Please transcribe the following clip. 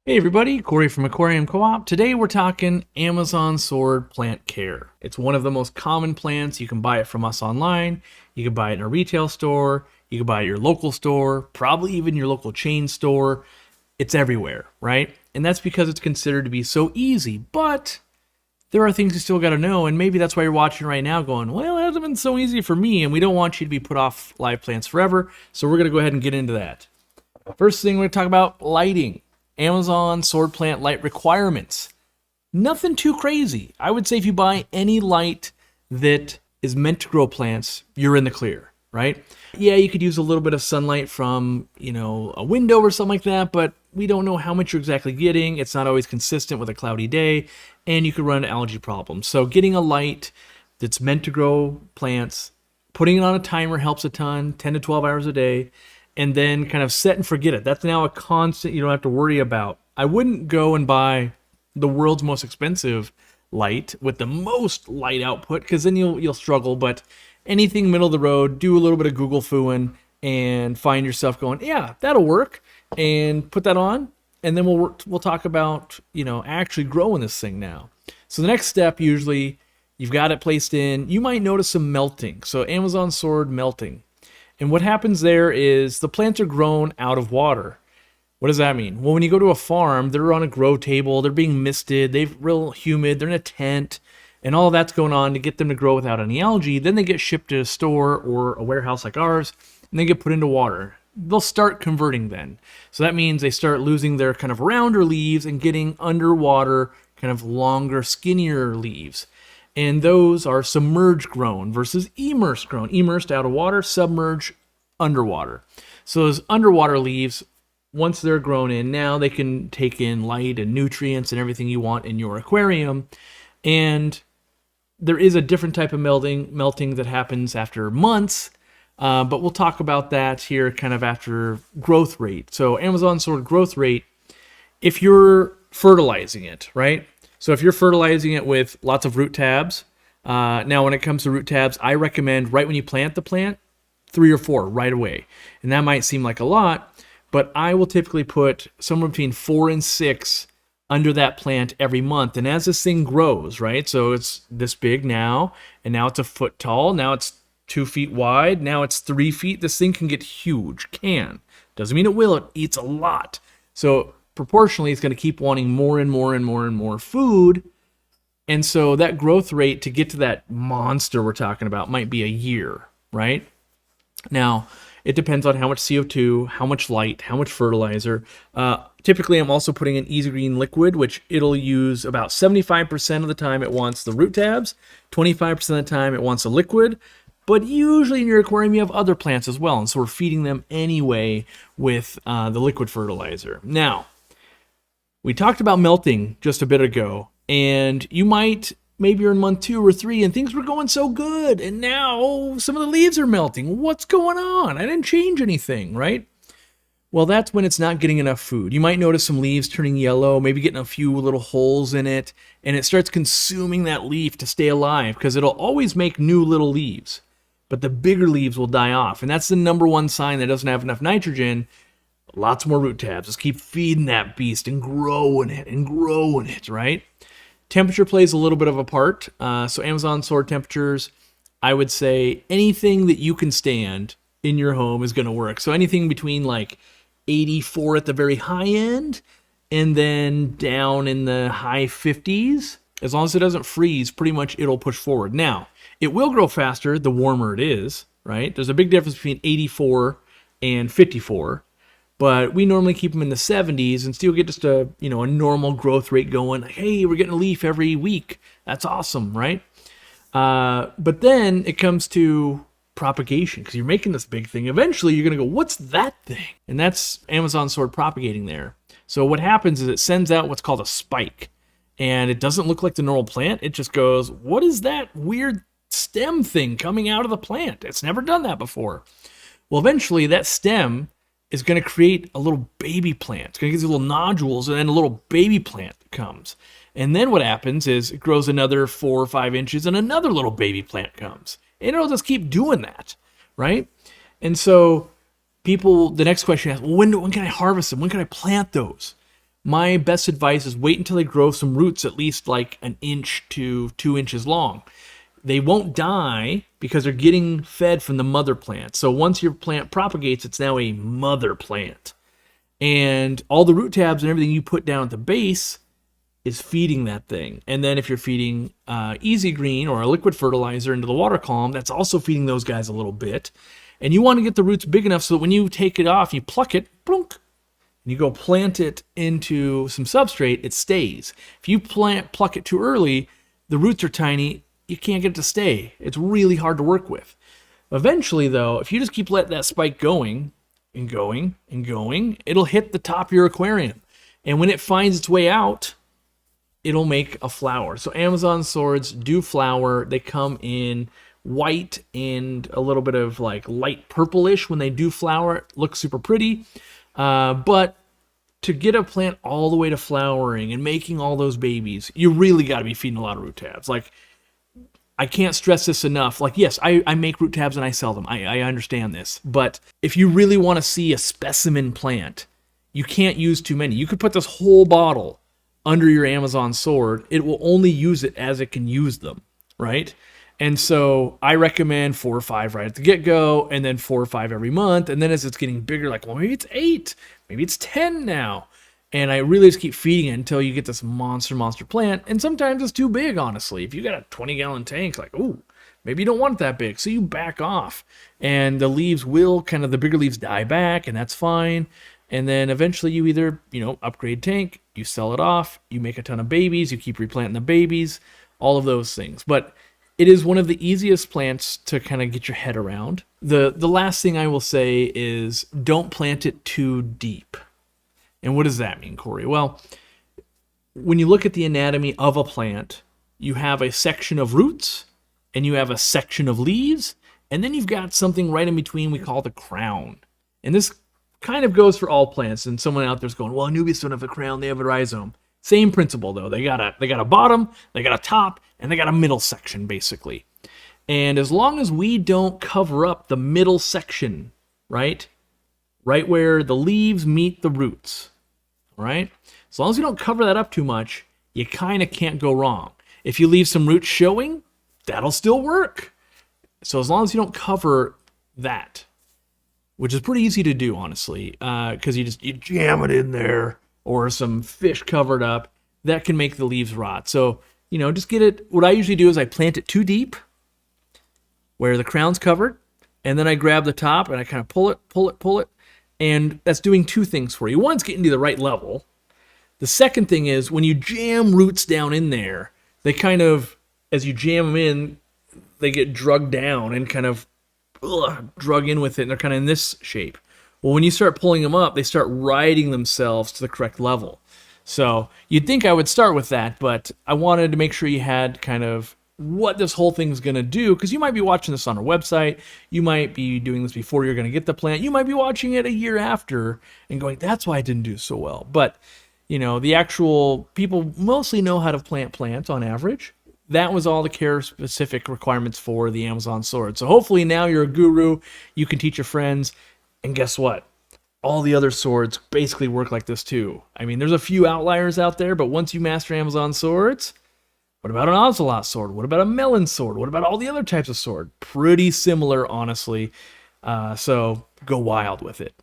Hey everybody, Corey from Aquarium Co-op. Today we're talking Amazon Sword Plant Care. It's one of the most common plants. You can buy it from us online. You can buy it in a retail store. You can buy it at your local store, probably even your local chain store. It's everywhere, right? And that's because it's considered to be so easy. But there are things you still got to know, and maybe that's why you're watching right now going, well, it hasn't been so easy for me, and we don't want you to be put off live plants forever. So we're going to go ahead and get into that. First thing we're going to talk about lighting. Amazon sword plant light requirements. Nothing too crazy. I would say if you buy any light that is meant to grow plants, you're in the clear, right? Yeah, you could use a little bit of sunlight from, a window or something like that, but we don't know how much you're exactly getting. It's not always consistent with a cloudy day, and you could run into algae problems. So getting a light that's meant to grow plants, putting it on a timer helps a ton, 10 to 12 hours a day, and then kind of set and forget it. That's now a constant you don't have to worry about. I wouldn't go and buy the world's most expensive light with the most light output, because then you'll struggle. But anything middle of the road, do a little bit of Google fooing and find yourself going, yeah, that'll work, and put that on, and then we'll talk about actually growing this thing now. So the next step, usually you've got it placed in. You might notice some melting. So Amazon sword melting. And what happens there is the plants are grown out of water. What does that mean? Well, when you go to a farm, they're on a grow table, they're being misted, they're real humid, they're in a tent, and all that's going on to get them to grow without any algae. Then they get shipped to a store or a warehouse like ours, and they get put into water. They'll start converting then. So that means they start losing their kind of rounder leaves and getting underwater, kind of longer, skinnier leaves. And those are submerged grown versus immersed grown. Immersed out of water, submerged underwater. So those underwater leaves, once they're grown in, now they can take in light and nutrients and everything you want in your aquarium. And there is a different type of melting that happens after months, but we'll talk about that here kind of after growth rate. So Amazon sword growth rate, if you're fertilizing it, right? So if you're fertilizing it with lots of root tabs, now when it comes to root tabs, I recommend right when you plant the plant, 3 or 4 right away. And that might seem like a lot, but I will typically put somewhere between 4 and 6 under that plant every month. And as this thing grows, right? So it's this big now, and now it's a foot tall. Now it's 2 feet wide. Now it's 3 feet. This thing can get huge. Doesn't mean it will. It eats a lot. So proportionally, it's going to keep wanting more and more and more and more food. And so that growth rate to get to that monster we're talking about might be a year, right? Now, it depends on how much CO2, how much light, how much fertilizer. Typically, I'm also putting in Easy Green liquid, which it'll use about 75% of the time it wants the root tabs, 25% of the time it wants a liquid. But usually in your aquarium, you have other plants as well. And so we're feeding them anyway with the liquid fertilizer. Now, we talked about melting just a bit ago, and maybe you're in month 2 or 3 and things were going so good, and now some of the leaves are melting. What's going on? I didn't change anything, right? Well, that's when it's not getting enough food. You might notice some leaves turning yellow, maybe getting a few little holes in it, and it starts consuming that leaf to stay alive because it'll always make new little leaves, but the bigger leaves will die off, and that's the number one sign that it doesn't have enough nitrogen. Lots more root tabs. Just keep feeding that beast and growing it, right? Temperature plays a little bit of a part. So Amazon sword temperatures, I would say anything that you can stand in your home is going to work. So anything between like 84 at the very high end and then down in the high 50s. As long as it doesn't freeze, pretty much it'll push forward. Now, it will grow faster the warmer it is, right? There's a big difference between 84 and 54. But we normally keep them in the 70s and still get just a normal growth rate going. Like, hey, we're getting a leaf every week. That's awesome, right? But then it comes to propagation, because you're making this big thing. Eventually, you're going to go, what's that thing? And that's Amazon sword propagating there. So what happens is it sends out what's called a spike. And it doesn't look like the normal plant. It just goes, what is that weird stem thing coming out of the plant? It's never done that before. Well, eventually, that stem is going to create a little baby plant. It's going to get these little nodules, and then a little baby plant comes. And then what happens is it grows another 4 or 5 inches, and another little baby plant comes. And it'll just keep doing that, right? And so the next question is, well, when can I harvest them? When can I plant those? my best advice is wait until they grow some roots at least like an inch to 2 inches long. They won't die because they're getting fed from the mother plant. So once your plant propagates, it's now a mother plant. And all the root tabs and everything you put down at the base is feeding that thing. And then if you're feeding Easy Green or a liquid fertilizer into the water column, that's also feeding those guys a little bit. And you want to get the roots big enough so that when you take it off, you pluck it, plunk, and you go plant it into some substrate, it stays. If you pluck it too early, the roots are tiny, you can't get it to stay. It's really hard to work with. Eventually, though, if you just keep letting that spike going and going and going, it'll hit the top of your aquarium. And when it finds its way out, it'll make a flower. So Amazon swords do flower. They come in white and a little bit of like light purplish when they do flower. It looks super pretty. But to get a plant all the way to flowering and making all those babies, you really got to be feeding a lot of root tabs. Like, I can't stress this enough. Like, yes, I make root tabs and I sell them. I understand this. But if you really want to see a specimen plant, you can't use too many. You could put this whole bottle under your Amazon sword. It will only use it as it can use them, right? And so I recommend 4 or 5 right at the get-go, and then 4 or 5 every month. And then as it's getting bigger, like, well, maybe it's 8, maybe it's 10 now. And I really just keep feeding it until you get this monster plant. And sometimes it's too big, honestly. If you got a 20-gallon tank, like, ooh, maybe you don't want it that big. So you back off. And the leaves will the bigger leaves die back, and that's fine. And then eventually you either, upgrade tank, you sell it off, you make a ton of babies, you keep replanting the babies, all of those things. But it is one of the easiest plants to kind of get your head around. The last thing I will say is don't plant it too deep. And what does that mean, Corey? Well, when you look at the anatomy of a plant, you have a section of roots, and you have a section of leaves, and then you've got something right in between we call the crown. And this kind of goes for all plants. And someone out there's going, well, Anubias don't have a crown, they have a rhizome. Same principle, though. They got a bottom, they got a top, and they got a middle section, basically. And as long as we don't cover up the middle section, right where the leaves meet the roots, right? As long as you don't cover that up too much, you kind of can't go wrong. If you leave some roots showing, that'll still work. So as long as you don't cover that, which is pretty easy to do, honestly, because you jam it in there, or some fish covered up, that can make the leaves rot. So, just get it. What I usually do is I plant it too deep, where the crown's covered, and then I grab the top and I kind of pull it, and that's doing 2 things for you. One, it's getting to the right level. The second thing is when you jam roots down in there, they kind of, as you jam them in, they get drugged down and kind of drug in with it, and they're kind of in this shape. Well, when you start pulling them up, they start riding themselves to the correct level. So you'd think I would start with that, but I wanted to make sure you had kind of what this whole thing's going to do, because you might be watching this on our website, you might be doing this before you're going to get the plant, you might be watching it a year after and going, that's why I didn't do so well. But, the actual people mostly know how to plant plants on average. That was all the care-specific requirements for the Amazon sword. So hopefully now you're a guru, you can teach your friends, and guess what? All the other swords basically work like this too. I mean, there's a few outliers out there, but once you master Amazon swords, what about an ocelot sword? What about a melon sword? What about all the other types of sword? Pretty similar, honestly. So go wild with it.